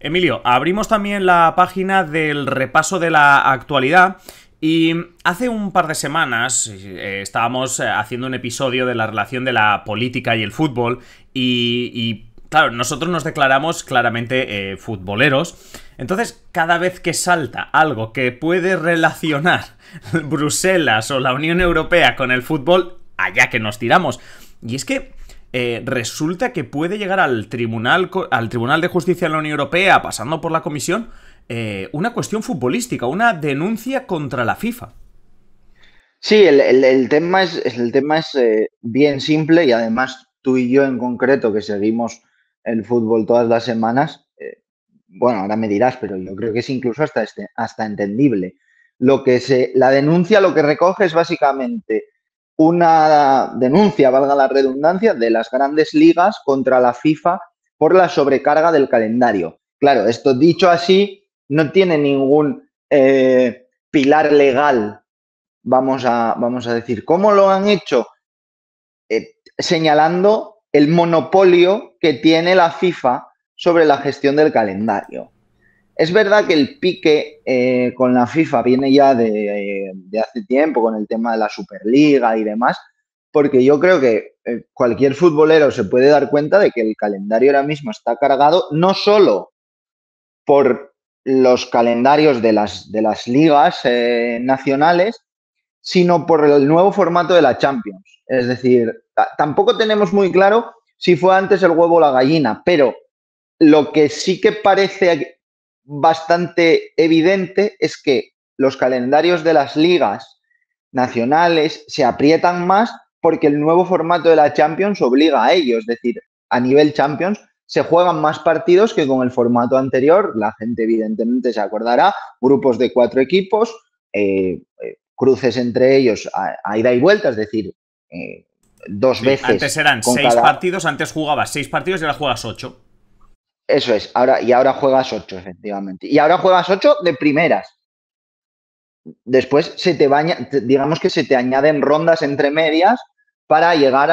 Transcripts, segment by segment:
Emilio, abrimos también la página del repaso de la actualidad y hace un par de semanas estábamos haciendo un episodio de la relación de la política y el fútbol claro, nosotros nos declaramos claramente futboleros. Entonces, cada vez que salta algo que puede relacionar Bruselas o la Unión Europea con el fútbol, allá que nos tiramos. Y es que resulta que puede llegar al Tribunal de Justicia de la Unión Europea, pasando por la Comisión, una cuestión futbolística, una denuncia contra la FIFA. Sí, el tema es bien simple y además tú y yo en concreto, que seguimos el fútbol todas las semanas, bueno, ahora me dirás, pero yo creo que es incluso hasta entendible. La denuncia lo que recoge es básicamente una denuncia, valga la redundancia, de las grandes ligas contra la FIFA por la sobrecarga del calendario. Claro, esto dicho así no tiene ningún pilar legal, vamos a decir. ¿Cómo lo han hecho? Señalando el monopolio que tiene la FIFA sobre la gestión del calendario. Es verdad que el pique con la FIFA viene ya de hace tiempo, con el tema de la Superliga y demás, porque yo creo que cualquier futbolero se puede dar cuenta de que el calendario ahora mismo está cargado no solo por los calendarios de las ligas nacionales, sino por el nuevo formato de la Champions. Es decir, tampoco tenemos muy claro si fue antes el huevo o la gallina, pero lo que sí que parece bastante evidente es que los calendarios de las ligas nacionales se aprietan más porque el nuevo formato de la Champions obliga a ello. Es decir, a nivel Champions se juegan más partidos que con el formato anterior. La gente evidentemente se acordará, grupos de 4 equipos, cruces entre ellos a ida y vuelta, es decir, dos Sí, veces antes eran con 6 cada... partidos, antes jugabas 6 partidos y ahora juegas 8. Eso es, ahora juegas 8, efectivamente. Y ahora juegas 8 de primeras. Después digamos que se te añaden rondas entre medias para llegar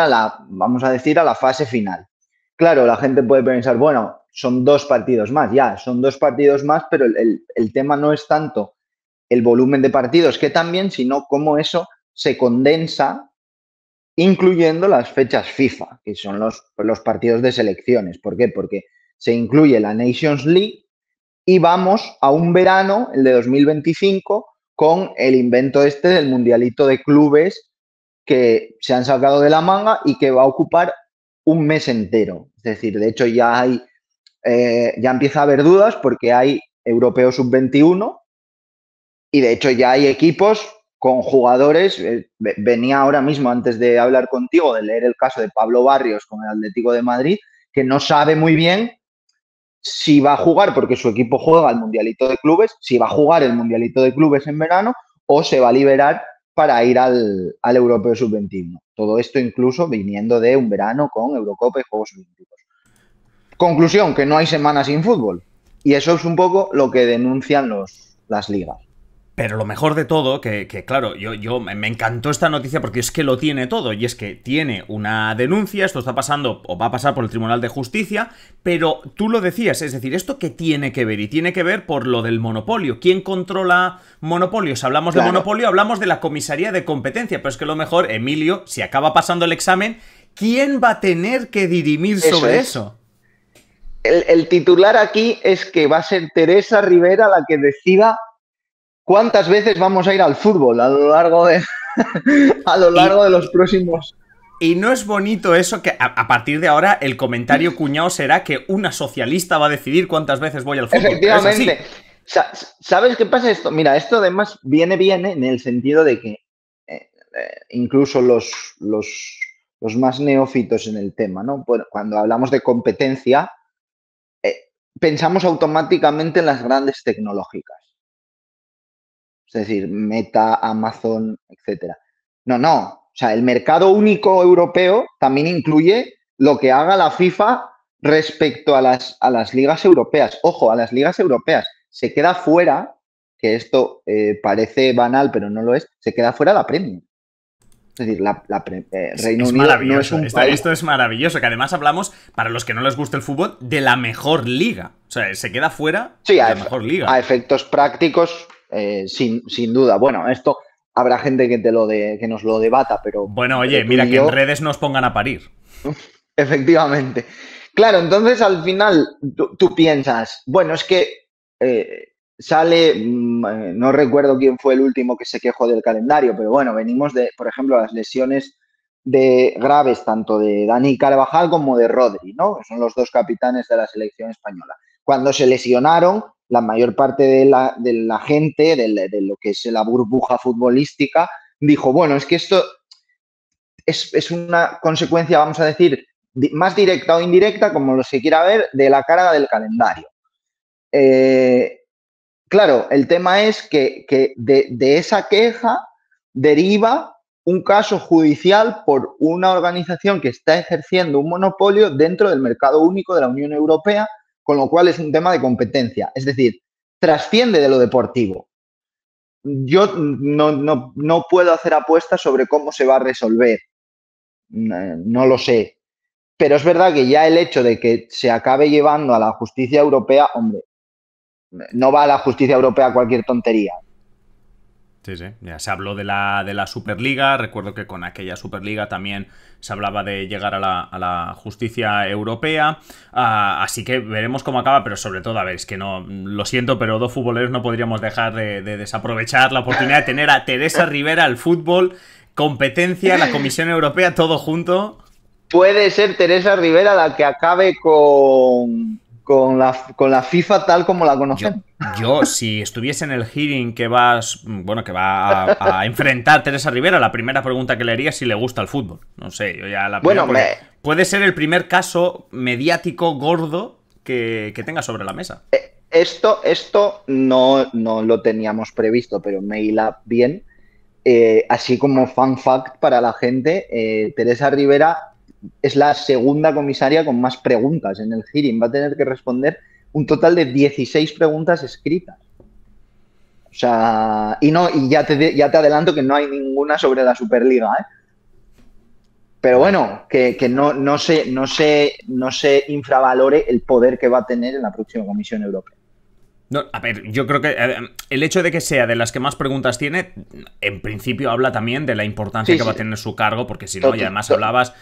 vamos a decir, a la fase final. Claro, la gente puede pensar, bueno, son 2 partidos más, ya, son 2 partidos más, pero el tema no es tanto el volumen de partidos que también, sino cómo eso se condensa incluyendo las fechas FIFA, que son los partidos de selecciones. ¿Por qué? Porque se incluye la Nations League y vamos a un verano, el de 2025, con el invento este del mundialito de clubes que se han sacado de la manga y que va a ocupar un mes entero. Es decir, de hecho ya empieza a haber dudas porque hay Europeo Sub-21 y de hecho ya hay equipos con jugadores. Venía ahora mismo, antes de hablar contigo, de leer el caso de Pablo Barrios con el Atlético de Madrid, que no sabe muy bien si va a jugar porque su equipo juega el Mundialito de Clubes, si va a jugar el Mundialito de Clubes en verano o se va a liberar para ir al Europeo Sub-21. Todo esto incluso viniendo de un verano con Eurocopa y Juegos Olímpicos. Conclusión, que no hay semana sin fútbol. Y eso es un poco lo que denuncian las ligas. Pero lo mejor de todo, claro, yo me encantó esta noticia porque es que lo tiene todo. Y es que tiene una denuncia, esto está pasando o va a pasar por el Tribunal de Justicia, pero tú lo decías, es decir, ¿esto qué tiene que ver? Y tiene que ver por lo del monopolio. ¿Quién controla monopolios? Hablamos de Claro, monopolio, hablamos de la comisaría de competencia, pero es que lo mejor, Emilio, si acaba pasando el examen, ¿quién va a tener que dirimir eso sobre es. eso? El titular aquí es que va a ser Teresa Rivera la que decida cuántas veces vamos a ir al fútbol a lo largo de, a lo largo Y, de los próximos. Y no es bonito eso que a partir de ahora el comentario cuñado será que una socialista va a decidir cuántas veces voy al fútbol, pero es Efectivamente. así. ¿Sabes qué pasa esto? Mira, esto además viene bien en el sentido de que incluso los más neófitos en el tema, ¿no? Bueno, cuando hablamos de competencia, pensamos automáticamente en las grandes tecnológicas. Es decir, Meta, Amazon, etcétera. No, no. O sea, el mercado único europeo también incluye lo que haga la FIFA respecto a las ligas europeas. Ojo, a las ligas europeas. Se queda fuera, que esto parece banal, pero no lo es, se queda fuera la Premier. Es decir, Reino Es Unido no es maravilloso. un Esto, país. esto es maravilloso. Que además hablamos, para los que no les gusta el fútbol, de la mejor liga. O sea, se queda fuera Sí, de la mejor liga. a efectos prácticos, sin duda. Bueno, esto habrá gente que nos lo debata, Bueno, oye, pero tú mira y que en yo, redes nos pongan a parir. efectivamente. Claro, entonces al final tú piensas, bueno, es que sale, no recuerdo quién fue el último que se quejó del calendario, pero bueno, venimos de, por ejemplo, las lesiones de graves tanto de Dani Carvajal como de Rodri, ¿no? Que son los dos capitanes de la selección española. Cuando se lesionaron, la mayor parte de la gente, de lo que es la burbuja futbolística, dijo, bueno, es que esto es una consecuencia, vamos a decir, más directa o indirecta, como lo se quiera ver, de la carga del calendario. Claro, el tema es que de esa queja deriva un caso judicial por una organización que está ejerciendo un monopolio dentro del mercado único de la Unión Europea, con lo cual es un tema de competencia. Es decir, trasciende de lo deportivo. Yo no puedo hacer apuestas sobre cómo se va a resolver. No lo sé. Pero es verdad que ya el hecho de que se acabe llevando a la justicia europea, hombre, no va a la justicia europea cualquier tontería. Sí, sí. Ya se habló de la Superliga. Recuerdo que con aquella Superliga también se hablaba de llegar a la justicia europea. Así que veremos cómo acaba, pero sobre todo, a ver, es que no, lo siento, pero dos futboleros no podríamos dejar de desaprovechar la oportunidad de tener a Teresa Rivera, el fútbol, competencia, la Comisión Europea, todo junto. Puede ser Teresa Rivera la que acabe con la FIFA tal como la Yo, conocemos. yo, si estuviese en el hearing que vas, bueno, que va a enfrentar Teresa Rivera, la primera pregunta que le haría es si le gusta el fútbol. No sé, yo ya la primera, Bueno, porque puede ser el primer caso mediático gordo que tenga sobre la mesa. esto no lo teníamos previsto, pero me hila bien. Así como fun fact para la gente, Teresa Rivera es la segunda comisaria con más preguntas en el hearing. Va a tener que responder un total de 16 preguntas escritas. O sea, y ya te adelanto que no hay ninguna sobre la Superliga, ¿eh? Pero bueno, que no se infravalore el poder que va a tener en la próxima Comisión Europea. No, a ver, yo creo que el hecho de que sea de las que más preguntas tiene, en principio habla también de la importancia Sí, que va sí. a tener su cargo, porque si no, y además hablabas.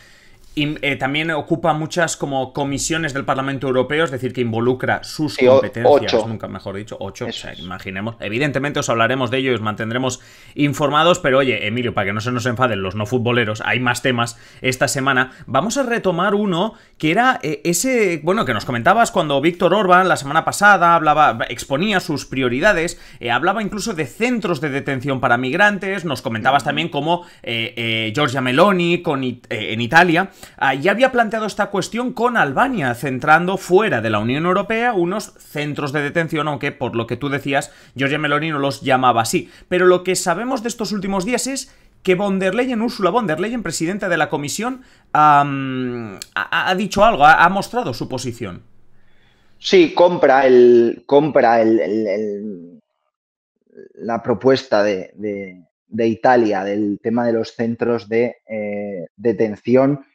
Y también ocupa muchas como comisiones del Parlamento Europeo, es decir, que involucra sus Sí, competencias, 8. nunca mejor dicho, 8, o Eso sea, es. imaginemos. Evidentemente os hablaremos de ello y os mantendremos informados, pero oye, Emilio, para que no se nos enfaden los no futboleros, hay más temas esta semana. Vamos a retomar uno que era ese, bueno, que nos comentabas cuando Víctor Orbán la semana pasada exponía sus prioridades, hablaba incluso de centros de detención para migrantes, nos comentabas también cómo Giorgia Meloni en Italia ya había planteado esta cuestión con Albania, centrando fuera de la Unión Europea unos centros de detención, aunque por lo que tú decías, Giorgia Meloni no los llamaba así. Pero lo que sabemos de estos últimos días es que Ursula von der Leyen, presidenta de la Comisión, ha dicho algo, ha mostrado su posición. Sí, la propuesta de Italia del tema de los centros de detención.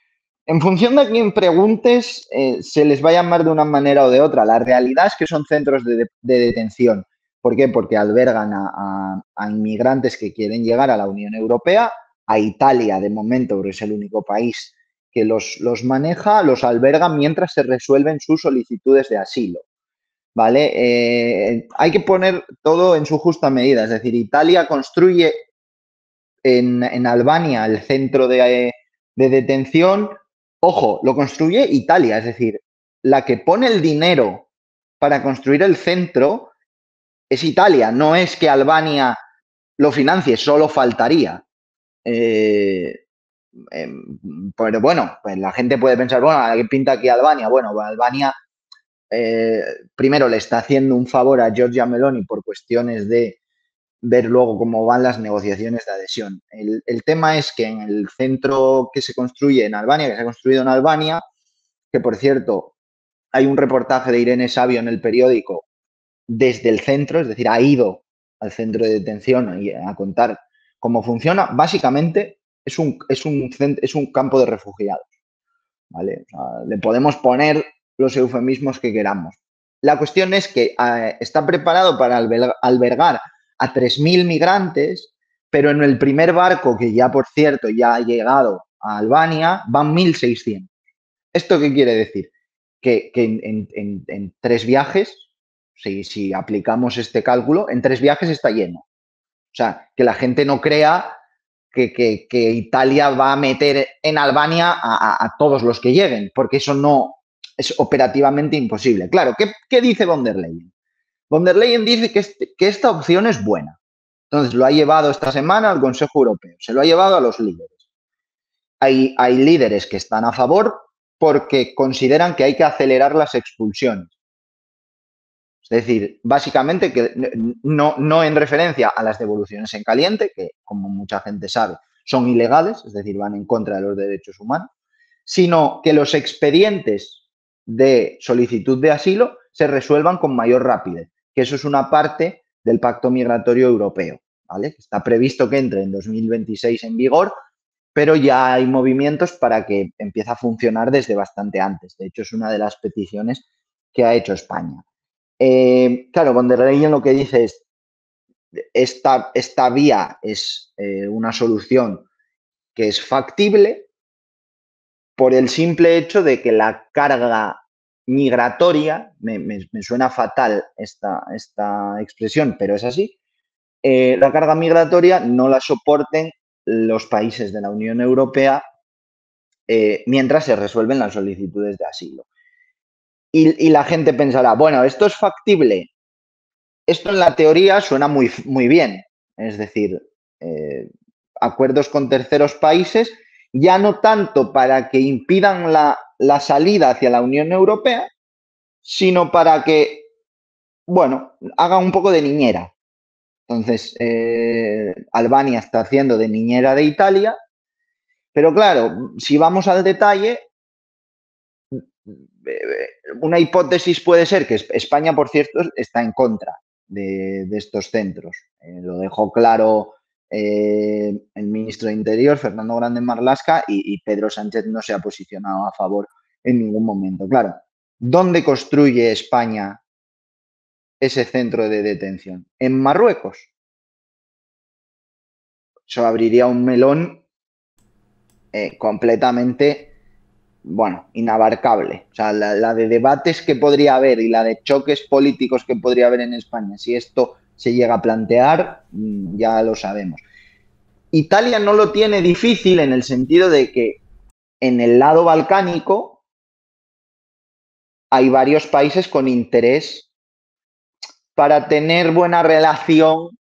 En función de a quién preguntes, se les va a llamar de una manera o de otra. La realidad es que son centros de detención. ¿Por qué? Porque albergan a inmigrantes que quieren llegar a la Unión Europea, a Italia de momento, porque es el único país que los maneja, los alberga mientras se resuelven sus solicitudes de asilo. ¿Vale? Hay que poner todo en su justa medida. Es decir, Italia construye en Albania el centro de detención. Ojo, lo construye Italia, es decir, la que pone el dinero para construir el centro es Italia, no es que Albania lo financie, solo faltaría. Pero bueno, pues la gente puede pensar, bueno, ¿a qué pinta aquí Albania? Bueno, Albania primero le está haciendo un favor a Giorgia Meloni por cuestiones de ver luego cómo van las negociaciones de adhesión. El tema es que en el centro que se construye en Albania, que se ha construido en Albania, que por cierto hay un reportaje de Irene Savio en el periódico desde el centro, es decir, ha ido al centro de detención a contar cómo funciona. Básicamente es un campo de refugiados, ¿vale? O sea, le podemos poner los eufemismos que queramos. La cuestión es que está preparado para albergar a 3.000 migrantes, pero en el primer barco, que ya por cierto ya ha llegado a Albania, van 1.600. ¿Esto qué quiere decir? Que en 3 viajes, si aplicamos este cálculo, en 3 viajes está lleno. O sea, que la gente no crea que Italia va a meter en Albania a todos los que lleguen, porque eso no es operativamente imposible. Claro, ¿qué dice von der Leyen? Von der Leyen dice que esta opción es buena. Entonces, lo ha llevado esta semana al Consejo Europeo, se lo ha llevado a los líderes. Hay líderes que están a favor porque consideran que hay que acelerar las expulsiones. Es decir, básicamente que no en referencia a las devoluciones en caliente, que como mucha gente sabe son ilegales, es decir, van en contra de los derechos humanos, sino que los expedientes de solicitud de asilo se resuelvan con mayor rapidez, que eso es una parte del Pacto Migratorio Europeo, ¿vale? Está previsto que entre en 2026 en vigor, pero ya hay movimientos para que empiece a funcionar desde bastante antes. De hecho, es una de las peticiones que ha hecho España. Claro, von der Leyen lo que dice es, esta vía es una solución que es factible por el simple hecho de que la carga migratoria, me suena fatal esta expresión, pero es así, la carga migratoria no la soporten los países de la Unión Europea mientras se resuelven las solicitudes de asilo. Y la gente pensará, bueno, esto es factible. Esto en la teoría suena muy, muy bien. Es decir, acuerdos con terceros países, ya no tanto para que impidan la salida hacia la Unión Europea, sino para que, bueno, hagan un poco de niñera. Entonces, Albania está haciendo de niñera de Italia, pero claro, si vamos al detalle, una hipótesis puede ser que España, por cierto, está en contra de estos centros. Lo dejó claro el ministro de Interior, Fernando Grande Marlaska, y Pedro Sánchez no se ha posicionado a favor en ningún momento. Claro, ¿dónde construye España ese centro de detención? ¿En Marruecos? Eso abriría un melón completamente, bueno, inabarcable. O sea, la de debates que podría haber y la de choques políticos que podría haber en España, si esto se llega a plantear, ya lo sabemos. Italia no lo tiene difícil en el sentido de que en el lado balcánico hay varios países con interés para tener buena relación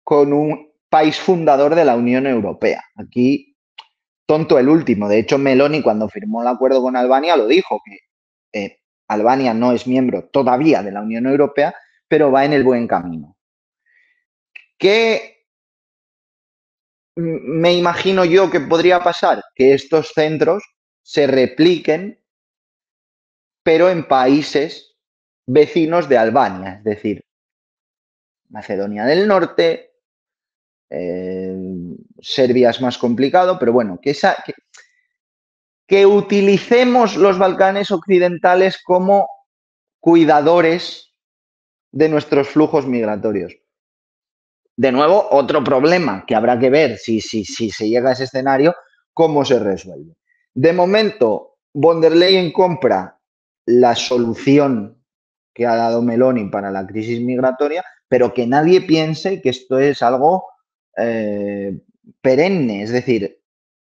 con un país fundador de la Unión Europea. Aquí, tonto el último. De hecho, Meloni, cuando firmó el acuerdo con Albania, lo dijo, que Albania no es miembro todavía de la Unión Europea, pero va en el buen camino. ¿Qué me imagino yo que podría pasar? Que estos centros se repliquen, pero en países vecinos de Albania, es decir, Macedonia del Norte, Serbia es más complicado, pero bueno, que utilicemos los Balcanes occidentales como cuidadores de nuestros flujos migratorios. De nuevo, otro problema que habrá que ver si se llega a ese escenario, cómo se resuelve. De momento, von der Leyen compra la solución que ha dado Meloni para la crisis migratoria, pero que nadie piense que esto es algo perenne. Es decir,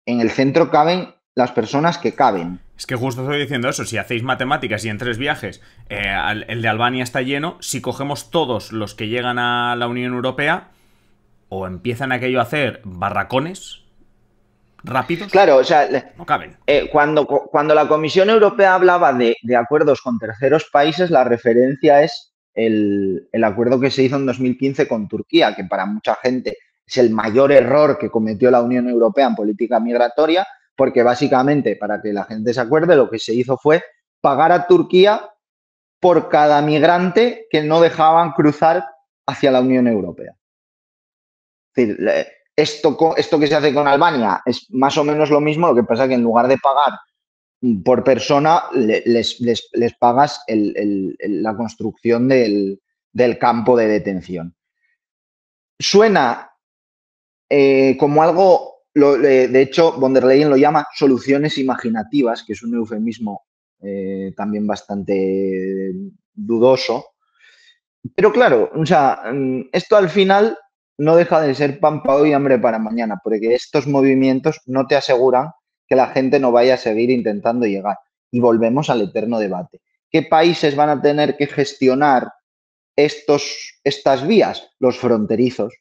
en el centro caben las personas que caben. Es que justo estoy diciendo eso, si hacéis matemáticas y en 3 viajes el de Albania está lleno, si cogemos todos los que llegan a la Unión Europea, o empiezan aquello a hacer barracones rápidos, claro, o sea, no caben. Cuando la Comisión Europea hablaba de acuerdos con terceros países, la referencia es el acuerdo que se hizo en 2015 con Turquía, que para mucha gente es el mayor error que cometió la Unión Europea en política migratoria, porque básicamente, para que la gente se acuerde, lo que se hizo fue pagar a Turquía por cada migrante que no dejaban cruzar hacia la Unión Europea. Es decir, esto que se hace con Albania es más o menos lo mismo, lo que pasa que en lugar de pagar por persona, les pagas la construcción del campo de detención. Suena como algo, de hecho, von der Leyen lo llama soluciones imaginativas, que es un eufemismo también bastante dudoso. Pero claro, o sea, esto al final no deja de ser pan para hoy y hambre para mañana, porque estos movimientos no te aseguran que la gente no vaya a seguir intentando llegar. Y volvemos al eterno debate. ¿Qué países van a tener que gestionar estas vías? Los fronterizos.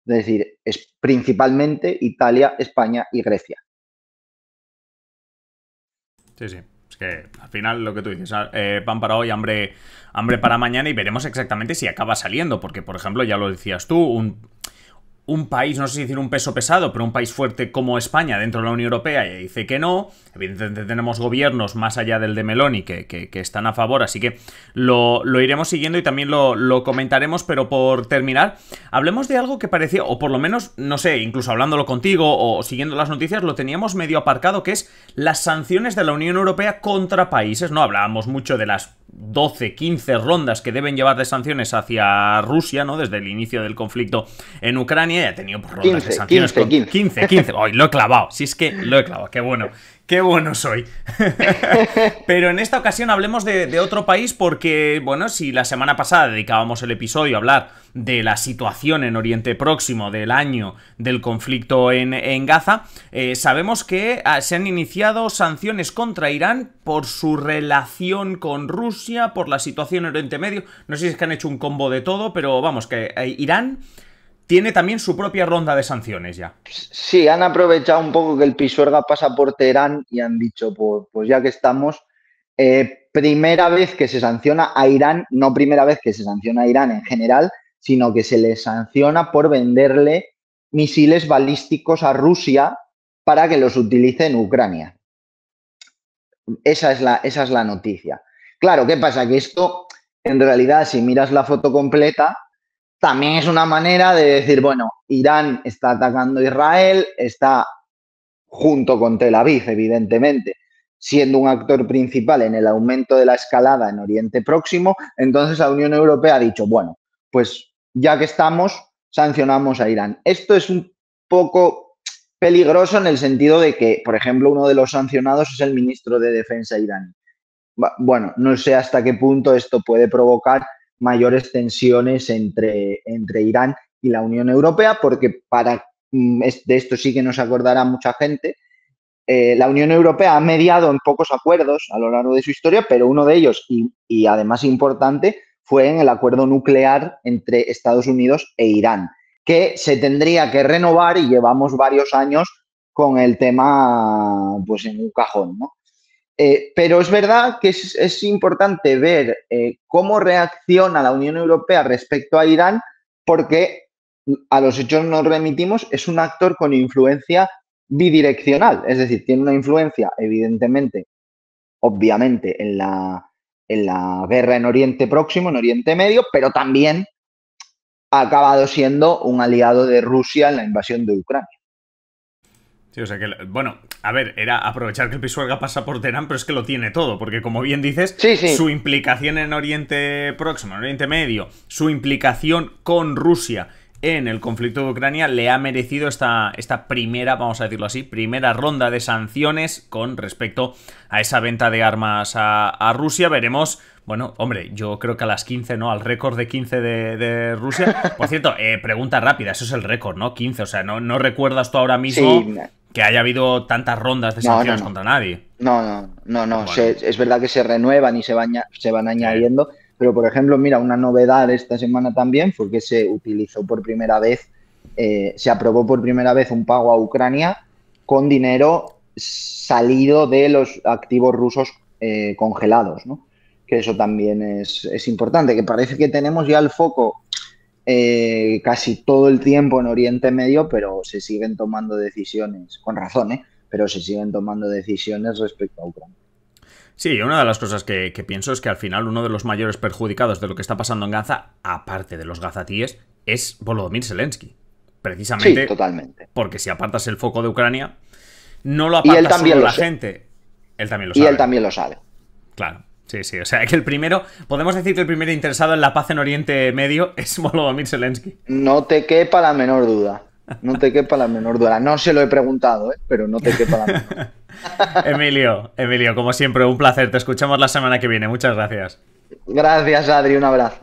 Es decir, es principalmente Italia, España y Grecia. Sí, sí. Es que al final lo que tú dices, pan para hoy, hambre para mañana, y veremos exactamente si acaba saliendo. Porque, por ejemplo, ya lo decías tú, un país, no sé si decir un peso pesado, pero un país fuerte como España dentro de la Unión Europea ya dice que no. Evidentemente tenemos gobiernos más allá del de Meloni que están a favor, así que lo iremos siguiendo y también lo comentaremos. Pero por terminar, hablemos de algo que parecía, o por lo menos, no sé, incluso hablándolo contigo o siguiendo las noticias, lo teníamos medio aparcado, que es las sanciones de la Unión Europea contra países, ¿no? Hablábamos mucho de las 12, 15 rondas que deben llevar de sanciones hacia Rusia, ¿no? Desde el inicio del conflicto en Ucrania. Ya he tenido rondas 15, de sanciones 15. Hoy lo he clavado. Si es que lo he clavado. Qué bueno soy. Pero en esta ocasión hablemos de otro país, porque, bueno, si la semana pasada dedicábamos el episodio a hablar de la situación en Oriente Próximo, del año del conflicto en Gaza, sabemos que se han iniciado sanciones contra Irán por su relación con Rusia, por la situación en Oriente Medio. No sé si es que han hecho un combo de todo, pero vamos, que Irán tiene también su propia ronda de sanciones ya. Sí, han aprovechado un poco que el Pisuerga pasa por Teherán y han dicho, pues ya que estamos, primera vez que se sanciona a Irán, no primera vez que se sanciona a Irán en general, sino que se le sanciona por venderle misiles balísticos a Rusia para que los utilice en Ucrania. Esa es la noticia. Claro, ¿qué pasa? Que esto, en realidad, si miras la foto completa, también es una manera de decir, bueno, Irán está atacando a Israel, está junto con Tel Aviv, evidentemente, siendo un actor principal en el aumento de la escalada en Oriente Próximo. Entonces la Unión Europea ha dicho, bueno, pues ya que estamos, sancionamos a Irán. Esto es un poco peligroso en el sentido de que, por ejemplo, uno de los sancionados es el ministro de Defensa iraní. Bueno, no sé hasta qué punto esto puede provocar mayores tensiones entre Irán y la Unión Europea, porque de esto sí que nos acordará mucha gente. La Unión Europea ha mediado en pocos acuerdos a lo largo de su historia, pero uno de ellos, y además importante, fue en el acuerdo nuclear entre Estados Unidos e Irán, que se tendría que renovar y llevamos varios años con el tema pues en un cajón, ¿no? Pero es verdad que es importante ver cómo reacciona la Unión Europea respecto a Irán, porque a los hechos nos remitimos, es un actor con influencia bidireccional, es decir, tiene una influencia, evidentemente, obviamente, en la guerra en Oriente Próximo, en Oriente Medio, pero también ha acabado siendo un aliado de Rusia en la invasión de Ucrania. Sí, o sea que, bueno, a ver, era aprovechar que el Pisuerga pasa por Teherán, pero es que lo tiene todo, porque como bien dices, sí. Su implicación en Oriente Próximo, en Oriente Medio, su implicación con Rusia en el conflicto de Ucrania le ha merecido esta primera, vamos a decirlo así, primera ronda de sanciones con respecto a esa venta de armas a Rusia. Veremos. Bueno, hombre, yo creo que a las 15, ¿no? Al récord de 15 de Rusia. Por cierto, pregunta rápida, eso es el récord, ¿no? 15, o sea, ¿no recuerdas tú ahora mismo que haya habido tantas rondas de sanciones contra nadie? No. Bueno. Es verdad que se renuevan y se van añadiendo, pero por ejemplo, mira, una novedad esta semana también fue que se utilizó por primera vez, se aprobó por primera vez un pago a Ucrania con dinero salido de los activos rusos congelados, ¿no? Que eso también es importante, que parece que tenemos ya el foco casi todo el tiempo en Oriente Medio, pero se siguen tomando decisiones, con razón, pero se siguen tomando decisiones respecto a Ucrania. Sí, una de las cosas que pienso es que al final uno de los mayores perjudicados de lo que está pasando en Gaza, aparte de los gazatíes, es Volodymyr Zelensky. Precisamente Sí, totalmente. porque si apartas el foco de Ucrania, no lo Y él aparta también solo lo la sabe. gente. Él también lo Y sabe. él también lo sabe. Claro, sí, sí. O sea, que el primero, podemos decir que el primer interesado en la paz en Oriente Medio es Volodymyr Zelensky. No te quepa la menor duda. No te quepa la menor duda. No se lo he preguntado, pero no te quepa la menor. Emilio, como siempre, un placer. Te escuchamos la semana que viene. Muchas gracias. Gracias, Adri. Un abrazo.